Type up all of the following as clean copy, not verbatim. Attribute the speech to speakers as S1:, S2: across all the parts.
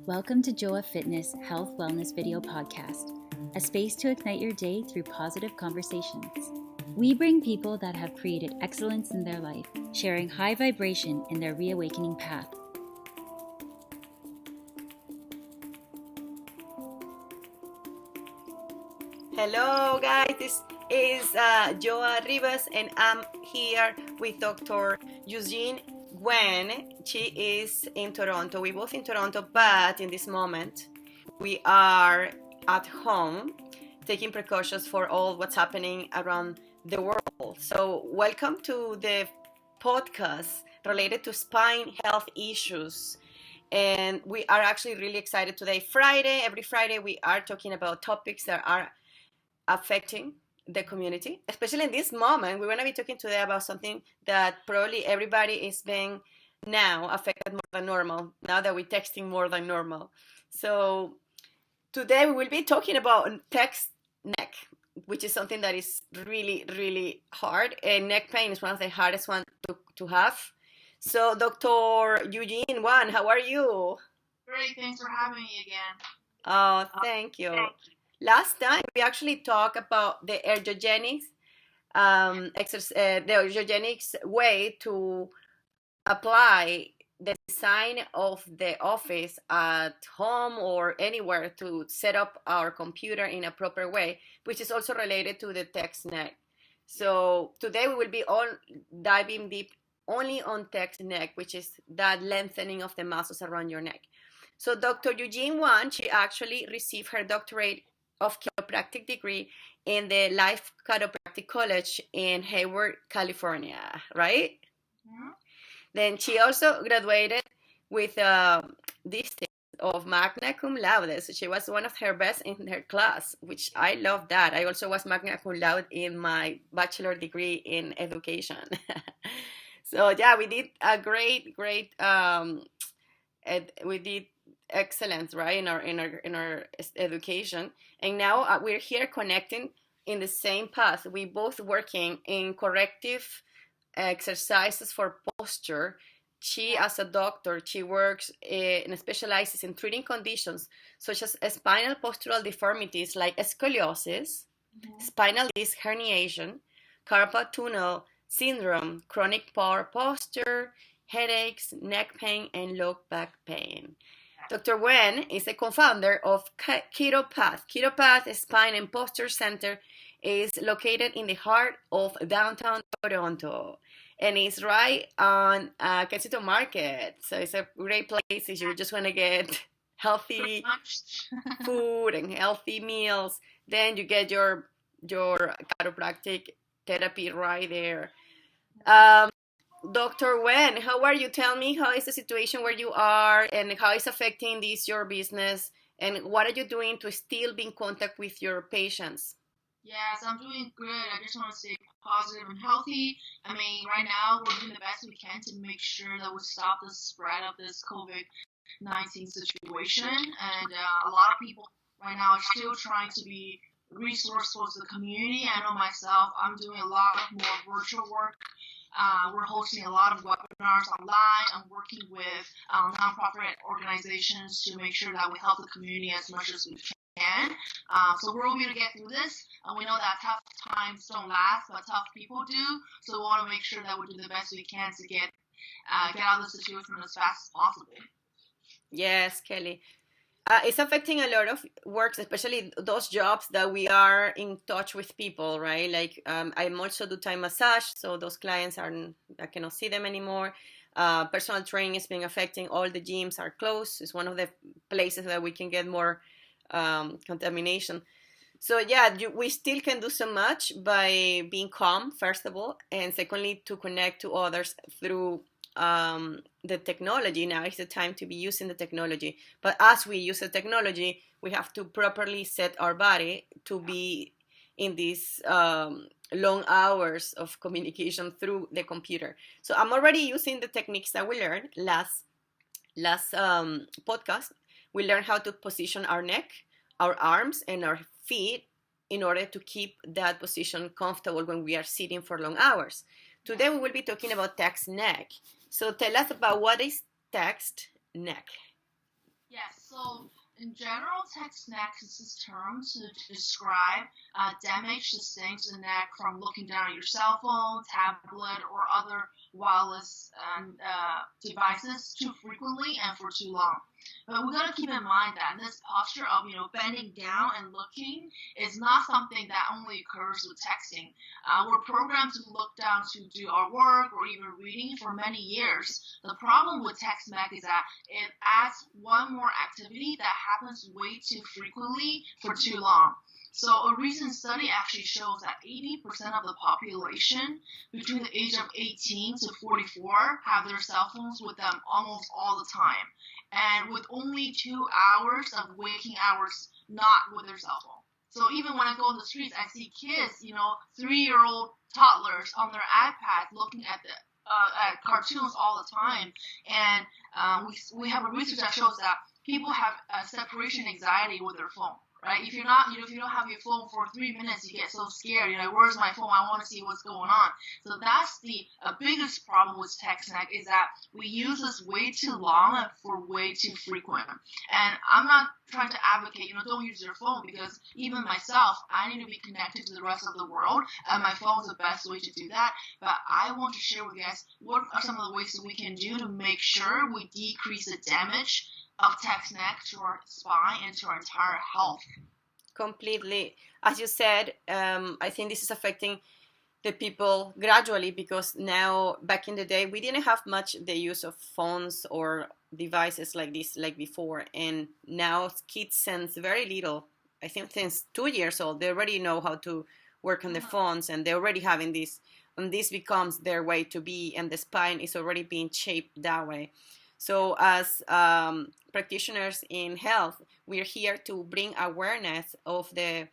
S1: Welcome to Joa Fitness Health Wellness Video Podcast, a space to ignite your day through positive conversations. We bring people that have created excellence in their life, sharing high vibration in their reawakening path.
S2: Hello guys, this is Joa Rivas and I'm here with Dr. Yuxin Wang. She is in Toronto. We're both in Toronto, but in this moment we are at home taking precautions for all what's happening around the world. So welcome to the podcast related to spine health issues. And we are actually really excited today. Every Friday we are talking about topics that are affecting the community, especially in this moment. We're going to be talking today about something that probably everybody is being now affected more than normal, now that we're texting more than normal. So today we will be talking about text neck, which is something that is really, really hard. And neck pain is one of the hardest ones to have. So Dr. Yuxin Wang, how are you?
S3: Great, thanks for having me again.
S2: Oh, thank you. Last time we actually talked about the ergogenics, the ergogenics way to apply the design of the office at home or anywhere to set up our computer in a proper way, which is also related to the text neck. So today we will be all diving deep only on text neck, which is that lengthening of the muscles around your neck. So Dr. Yuxin Wang, she actually received her doctorate of chiropractic degree in the Life Chiropractic College in Hayward, California, right?
S3: Mm-hmm.
S2: Then she also graduated with distinction of magna cum laude. So she was one of her best in her class, which I love that. I also was magna cum laude in my bachelor degree in education. So yeah, we did a great, we did excellence, right, in our education. And now we're here connecting in the same path. We both working in corrective exercises for posture. She, as a doctor, she works and specializes in treating conditions such as spinal postural deformities like scoliosis, spinal disc herniation, carpal tunnel syndrome, chronic poor posture, headaches, neck pain, and low back pain. Dr. Wang is a co-founder of Chiropath. Chiropath Spine and Posture Center is located in the heart of downtown Toronto, and it's right on Kensington Market. So it's a great place if you just want to get healthy food and healthy meals. Then you get your chiropractic therapy right there. Dr. Wang, how are you? Tell me, how is the situation where you are and how is affecting this your business, and what are you doing to still be in contact with your patients?
S3: Yes, I'm doing good. I just want to stay positive and healthy. I mean, right now we're doing the best we can to make sure that we stop the spread of this COVID-19 situation. And a lot of people right now are still trying to be resourceful to the community. I know myself, I'm doing a lot of more virtual work. We're hosting a lot of webinars online. I'm working with nonprofit organizations to make sure that we help the community as much as we can. So we're going to get through this. And we know that tough times don't last, but tough people do. So we want to make sure that we do the best we can to get out of the situation as fast as possible.
S2: Yes, Kelly. It's affecting a lot of works, especially those jobs that we are in touch with people, right? Like I'm also do Thai massage, so those clients I cannot see them anymore. Personal training is being affecting. All the gyms are closed. It's one of the places that we can get more contamination. So yeah, we still can do so much by being calm, first of all, and secondly, to connect to others through the technology. Now is the time to be using the technology, but as we use the technology, we have to properly set our body to be in these long hours of communication through the computer. So I'm already using the techniques that we learned last podcast. We learned how to position our neck, our arms, and our feet in order to keep that position comfortable when we are sitting for long hours. Today we will be talking about text neck. So tell us about what is text neck.
S3: Yes, so in general, text neck is this term to describe damage sustained to the neck from looking down at your cell phone, tablet, or other wireless devices too frequently and for too long. But we gotta keep in mind that this posture of bending down and looking is not something that only occurs with texting. We're programmed to look down to do our work or even reading for many years. The problem with text neck is that it adds one more activity that happens way too frequently for too long. So a recent study actually shows that 80% of the population between the age of 18 to 44 have their cell phones with them almost all the time, and with only 2 hours of waking hours not with their cell phone. So even when I go on the streets, I see kids, 3-year-old toddlers on their iPad looking at the at cartoons all the time, and we have a research that shows that people have separation anxiety with their phone. Right? If you're not, if you don't have your phone for 3 minutes, you get so scared. Where's my phone? I want to see what's going on. So that's the biggest problem with text neck, is that we use this way too long and for way too frequent. And I'm not trying to advocate, don't use your phone, because even myself, I need to be connected to the rest of the world, and my phone is the best way to do that. But I want to share with you guys what are some of the ways that we can do to make sure we decrease the damage of text neck to our spine and to our entire health.
S2: Completely. As you said, I think this is affecting the people gradually, because now, back in the day, we didn't have much the use of phones or devices like this like before, and now kids since very little, I think since 2 years old, they already know how to work on the phones, and they're already having this, and this becomes their way to be, and the spine is already being shaped that way. So as practitioners in health, we're here to bring awareness of the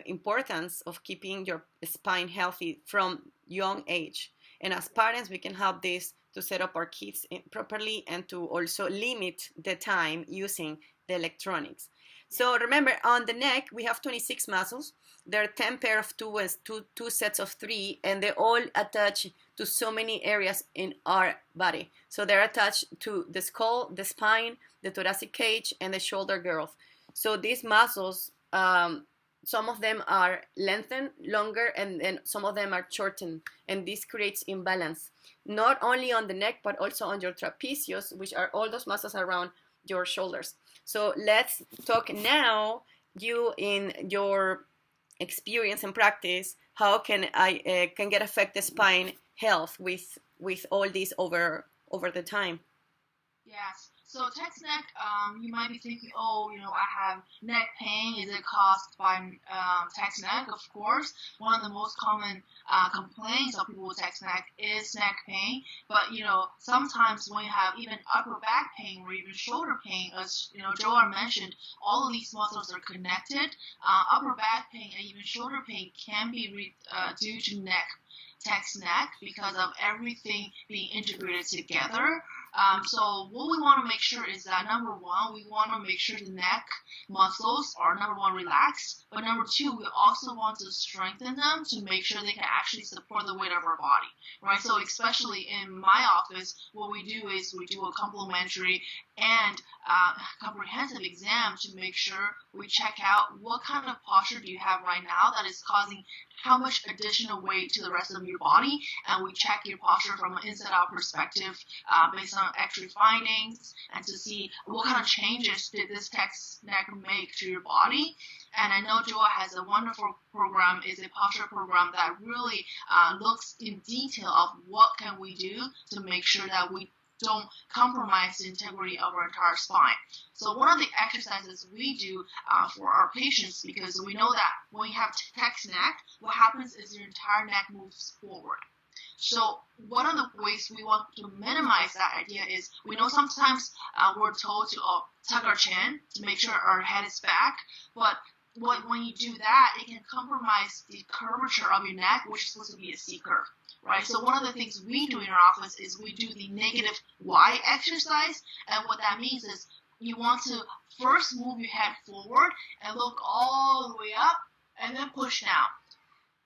S2: importance of keeping your spine healthy from young age. And as parents, we can help this to set up our kids properly and to also limit the time using the electronics. So remember, on the neck, we have 26 muscles. There are 10 pair of two sets of 3, and they all attach to so many areas in our body. So they're attached to the skull, the spine, the thoracic cage, and the shoulder girdle. So these muscles, some of them are lengthened, longer, and some of them are shortened, and this creates imbalance, not only on the neck, but also on your trapezius, which are all those muscles around your shoulders. So let's talk now, you in your experience and practice, how can I can get affect the spine health with all this over the time?
S3: Yes. So text neck, you might be thinking, oh, I have neck pain. Is it caused by text neck? Of course. One of the most common complaints of people with text neck is neck pain. But, sometimes when you have even upper back pain or even shoulder pain, as, Joa mentioned, all of these muscles are connected. Upper back pain and even shoulder pain can be due to text neck, because of everything being integrated together. So what we want to make sure is that, number one, we want to make sure the neck muscles are, number one, relaxed, but number two, we also want to strengthen them to make sure they can actually support the weight of our body, right? So especially in my office, what we do is we do a complementary and comprehensive exam to make sure we check out what kind of posture do you have right now that is causing how much additional weight to the rest of your body, and we check your posture from an inside-out perspective based on X-ray findings, and to see what kind of changes did this text neck make to your body. And I know Joa has a wonderful program, is a posture program that really looks in detail of what can we do to make sure that we don't compromise the integrity of our entire spine. So one of the exercises we do for our patients, because we know that when you have text neck, what happens is your entire neck moves forward. So one of the ways we want to minimize that idea is, we know sometimes we're told to tuck our chin to make sure our head is back, but when you do that, it can compromise the curvature of your neck, which is supposed to be a C curve. Right, so one of the things we do in our office is we do the negative Y exercise, and what that means is you want to first move your head forward and look all the way up, and then push down.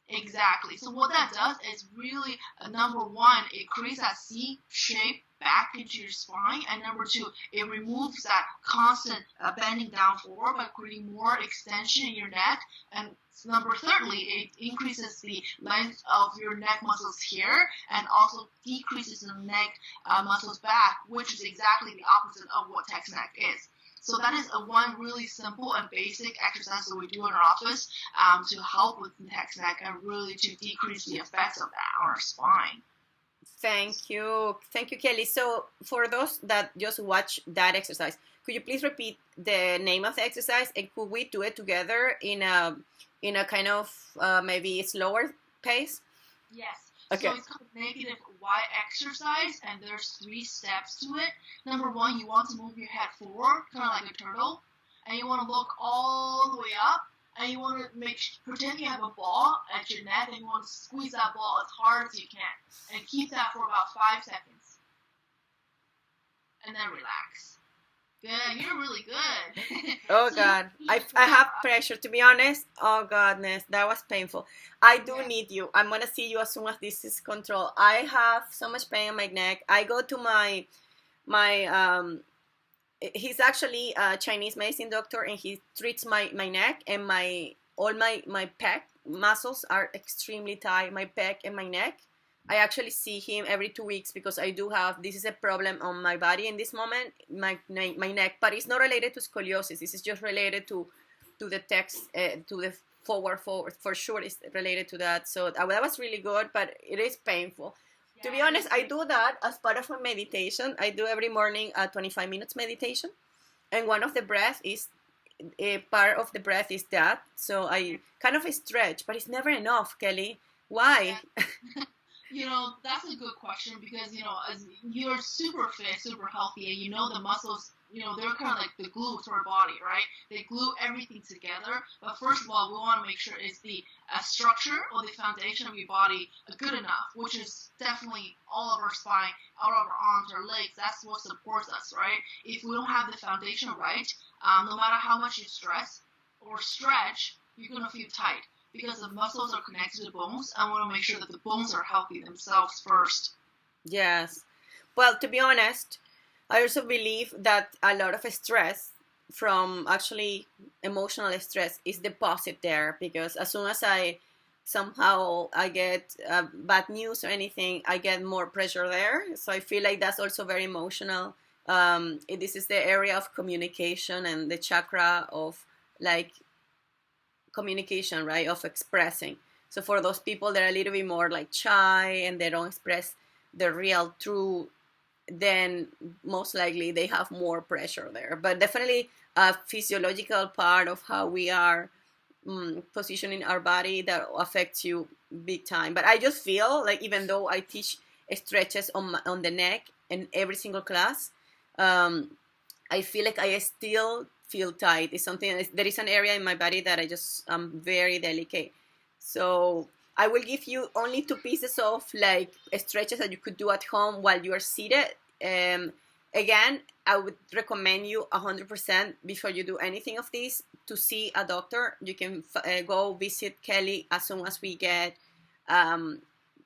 S3: Exactly. So what that does is really, number one, it creates that C shape back into your spine, and number two, it removes that constant bending down forward by creating more extension in your neck, and number thirdly, it increases the length of your neck muscles here and also decreases the neck muscles back, which is exactly the opposite of what text neck is. So that is one really simple and basic exercise that we do in our office to help with text neck and really to decrease the effects of that on our spine.
S2: Thank you, Kelly. So for those that just watch that exercise, could you please repeat the name of the exercise, and could we do it together in a kind of maybe slower pace?
S3: Yes.
S2: Okay.
S3: So it's called negative Y exercise, and there's 3 steps to it. Number 1, you want to move your head forward, kind of like a turtle, and you want to look all the way up, and you want to pretend you have a ball at your neck, and you want to squeeze that ball as hard as you can, and keep that for about 5 seconds, and then relax. Good, you're really good.
S2: Oh God, I have pressure, to be honest. Oh goodness, that was painful. I do need you. I'm gonna see you as soon as this is controlled. I have so much pain in my neck. I go to my he's actually a Chinese medicine doctor, and he treats my neck, and all my pec muscles are extremely tight, my pec and my neck. I actually see him every 2 weeks because I do have, this is a problem on my body in this moment, my neck, but it's not related to scoliosis. This is just related to the text, to the forward, for sure it's related to that. So that was really good, but it is painful. Yeah. To be honest, I do that as part of my meditation. I do every morning a 25 minutes meditation, and one of the breath is, a part of the breath is that. So I kind of stretch, but it's never enough, Kelly. Why?
S3: Yeah. That's a good question because, as you're super fit, super healthy, and the muscles, they're kind of like the glue to our body, right? They glue everything together. But first of all, we want to make sure is the structure or the foundation of your body good enough, which is definitely all of our spine, all of our arms, our legs. That's what supports us, right? If we don't have the foundation right, no matter how much you stress or stretch, you're going to feel tight. Because the muscles are connected to the bones, I want to make sure that the bones are healthy themselves first.
S2: Yes. Well, to be honest, I also believe that a lot of stress from actually emotional stress is deposited there, because as soon as I get bad news or anything, I get more pressure there. So I feel like that's also very emotional. This is the area of communication and the chakra of like communication, right, of expressing. So for those people that are a little bit more like shy and they don't express the real true, then most likely they have more pressure there. But definitely a physiological part of how we are positioning our body that affects you big time. But I just feel like even though I teach stretches on the neck in every single class, I feel like I still feel tight. It's something, there is an area in my body that I just am very delicate. So I will give you only 2 pieces of like stretches that you could do at home while you are seated. Again, I would recommend you 100% before you do anything of this to see a doctor. You can go visit Kelly as soon as we get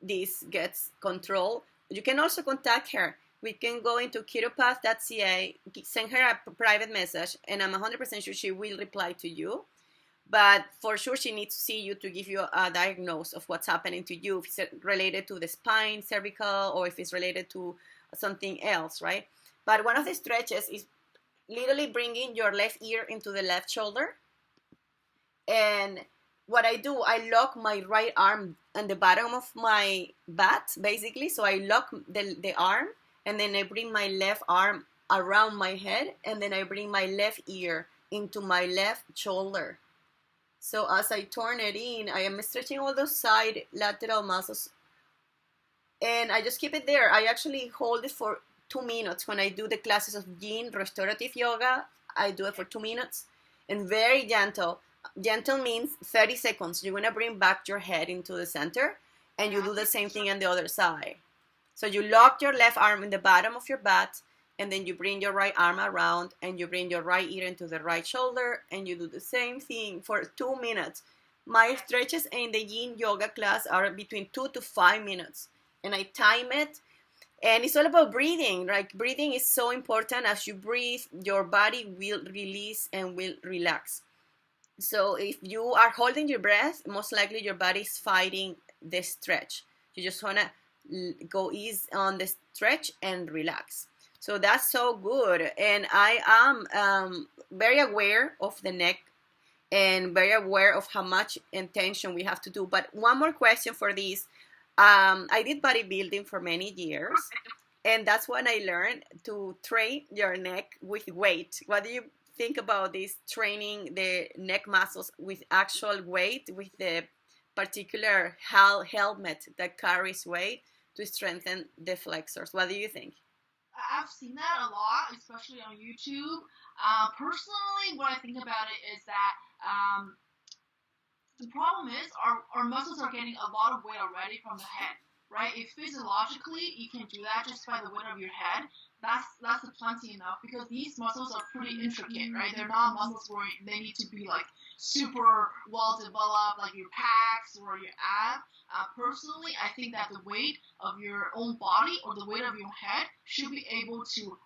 S2: this gets control. You can also contact her. We can go into Chiropath.ca, send her a private message, and I'm 100% sure she will reply to you. But for sure, she needs to see you to give you a diagnosis of what's happening to you, if it's related to the spine, cervical, or if it's related to something else, right? But one of the stretches is literally bringing your left ear into the left shoulder. And what I do, I lock my right arm on the bottom of my butt, basically. So I lock the arm, and then I bring my left arm around my head, and then I bring my left ear into my left shoulder. So as I turn it in, I am stretching all those side lateral muscles, and I just keep it there. I actually hold it for 2 minutes. When I do the classes of Yin restorative yoga, I do it for 2 minutes, and very gentle. Gentle means 30 seconds. You're gonna bring back your head into the center, and you do the same thing on the other side. So you lock your left arm in the bottom of your butt, and then you bring your right arm around, and you bring your right ear into the right shoulder, and you do the same thing for 2 minutes. My stretches in the Yin yoga class are between 2 to 5 minutes, and I time it And it's all about breathing. Like breathing is so important. As you breathe, your body will release and will relax. So if you are holding your breath, most likely your body is fighting the stretch. You just want to go ease on the stretch and relax. So that's so good. And I am very aware of the neck and very aware of how much intention we have to do. But one more question for this. I did bodybuilding for many years, and that's when I learned to train your neck with weight. What do you think about this, training the neck muscles with actual weight, with the particular helmet that carries weight to strengthen the flexors? What do you think?
S3: I've seen that a lot, especially on YouTube. Personally, what I think about it is that the problem is our muscles are getting a lot of weight already from the head, right? If physiologically you can do that just by the weight of your head, that's plenty enough, because these muscles are pretty intricate, right? They're not muscles where they need to be like super well developed, like your pecs or your ab. Personally, I think that the weight of your own body or the weight of your head should be able to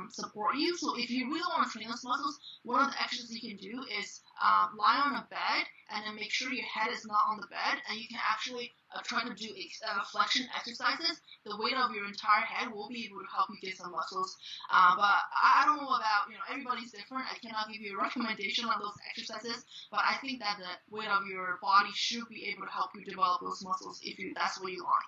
S3: support you. So if you really want to train those muscles, one of the exercises you can do is lie on a bed and then make sure your head is not on the bed, and you can actually try to do flexion exercises. The weight of your entire head will be able to help you get some muscles. But I don't know about, everybody's different. I cannot give you a recommendation on those exercises, but I think that the weight of your body should be able to help you develop those muscles if that's what you want.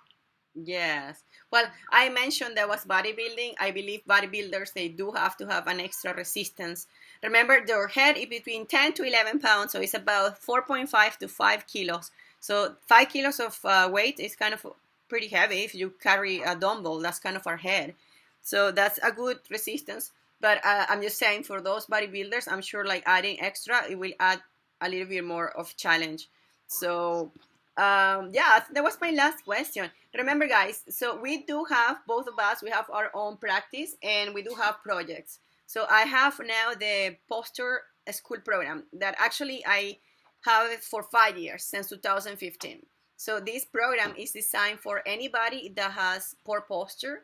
S2: Yes. Well, I mentioned there was bodybuilding. I believe bodybuilders, they do have to have an extra resistance. Remember, their head is between 10 to 11 pounds, so it's about 4.5 to 5 kilos. So 5 kilos of weight is kind of pretty heavy. If you carry a dumbbell, that's kind of our head. So that's a good resistance. But I'm just saying, for those bodybuilders, I'm sure like adding extra, it will add a little bit more of challenge. So yeah, that was my last question. Remember, guys, so we do have, both of us, we have our own practice and we do have projects. So I have now the posture school program that actually I have it for 5 years, since 2015. So this program is designed for anybody that has poor posture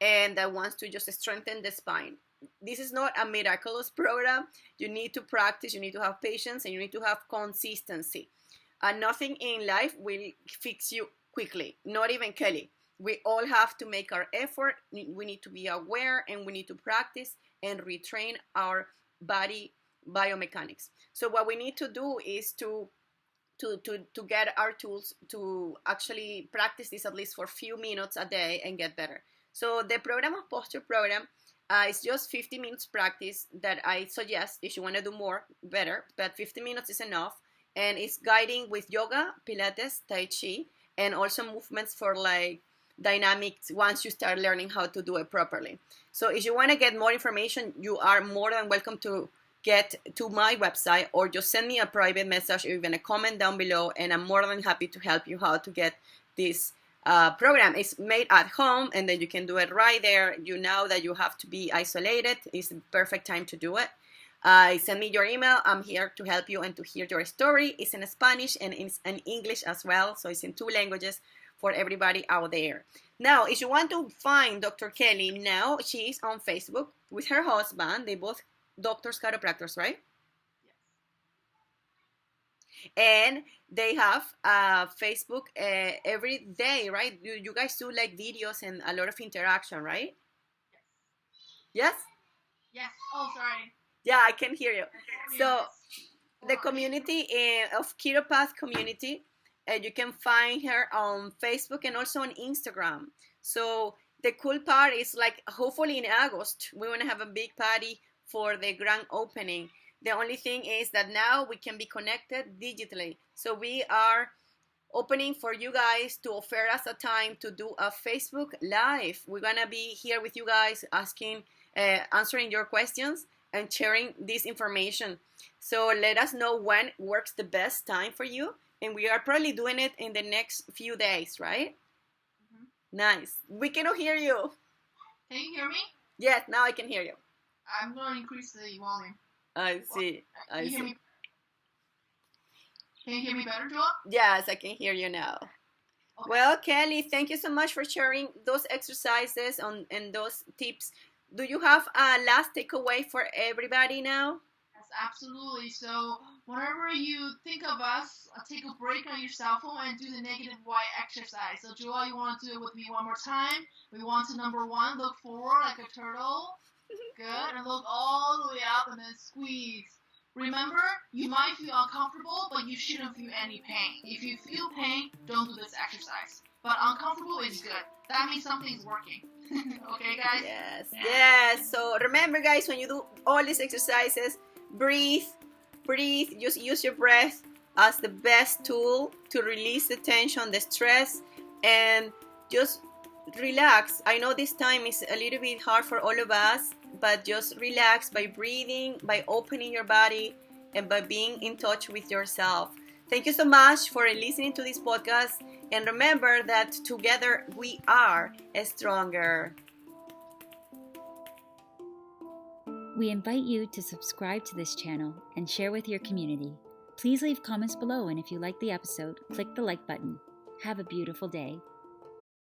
S2: and that wants to just strengthen the spine. This is not a miraculous program. You need to practice, you need to have patience, and you need to have consistency. Nothing in life will fix you quickly, not even Kelly. We all have to make our effort. We need to be aware, and we need to practice and retrain our body biomechanics. So what we need to do is to get our tools to actually practice this at least for a few minutes a day and get better. So the program of posture program is just 50 minutes practice that I suggest. If you want to do more, better, but 50 minutes is enough. And it's guiding with yoga, Pilates, Tai Chi, and also movements for like dynamics once you start learning how to do it properly. So if you want to get more information, you are more than welcome to get to my website, or just send me a private message or even a comment down below, and I'm more than happy to help you how to get this program. It's made at home, and then you can do it right there. You know that you have to be isolated. It's the perfect time to do it. Send me your email. I'm here to help you and to hear your story. It's in Spanish and in English as well, so it's in 2 languages for everybody out there. Now, if you want to find Dr. Kelly, now she's on Facebook with her husband. They both doctors, chiropractors, right? Yes. And they have Facebook every day, right? You guys do like videos and a lot of interaction, right? Yes?
S3: Yes. Oh, sorry.
S2: Yeah, I can hear you. So the community of Chiropath community, you can find her on Facebook and also on Instagram. So the cool part is, like, hopefully in August, we want to have a big party for the grand opening. The only thing is that now we can be connected digitally. So we are opening for you guys to offer us a time to do a Facebook Live. We're going to be here with you guys asking, answering your questions and sharing this information. So let us know when works the best time for you. And we are probably doing it in the next few days, right? Mm-hmm. Nice. We cannot hear you.
S3: Can you hear me?
S2: Yes, now I can hear you.
S3: I'm going to increase the volume.
S2: I see.
S3: Can you hear me better, Joel?
S2: Yes, I can hear you now.
S3: Okay.
S2: Well, Kelly, thank you so much for sharing those exercises and those tips. Do you have a last takeaway for everybody now?
S3: Yes, absolutely. So whenever you think of us, take a break on your cell phone and do the negative Y exercise. So Joel, you want to do it with me one more time? We want to number one, look forward like a turtle. Good. And look all the way up and then squeeze. Remember, you might feel uncomfortable, but you shouldn't feel any pain. If you feel pain, don't do this exercise. But uncomfortable is good. That means something's working. Okay, guys?
S2: Yes, yes. So remember, guys, when you do all these exercises, breathe, breathe. Just use your breath as the best tool to release the tension, the stress, and just relax. I know this time is a little bit hard for all of us, but just relax by breathing, by opening your body, and by being in touch with yourself. Thank you so much for listening to this podcast. And remember that together we are stronger.
S1: We invite you to subscribe to this channel and share with your community. Please leave comments below, and if you like the episode, click the like button. Have a beautiful day.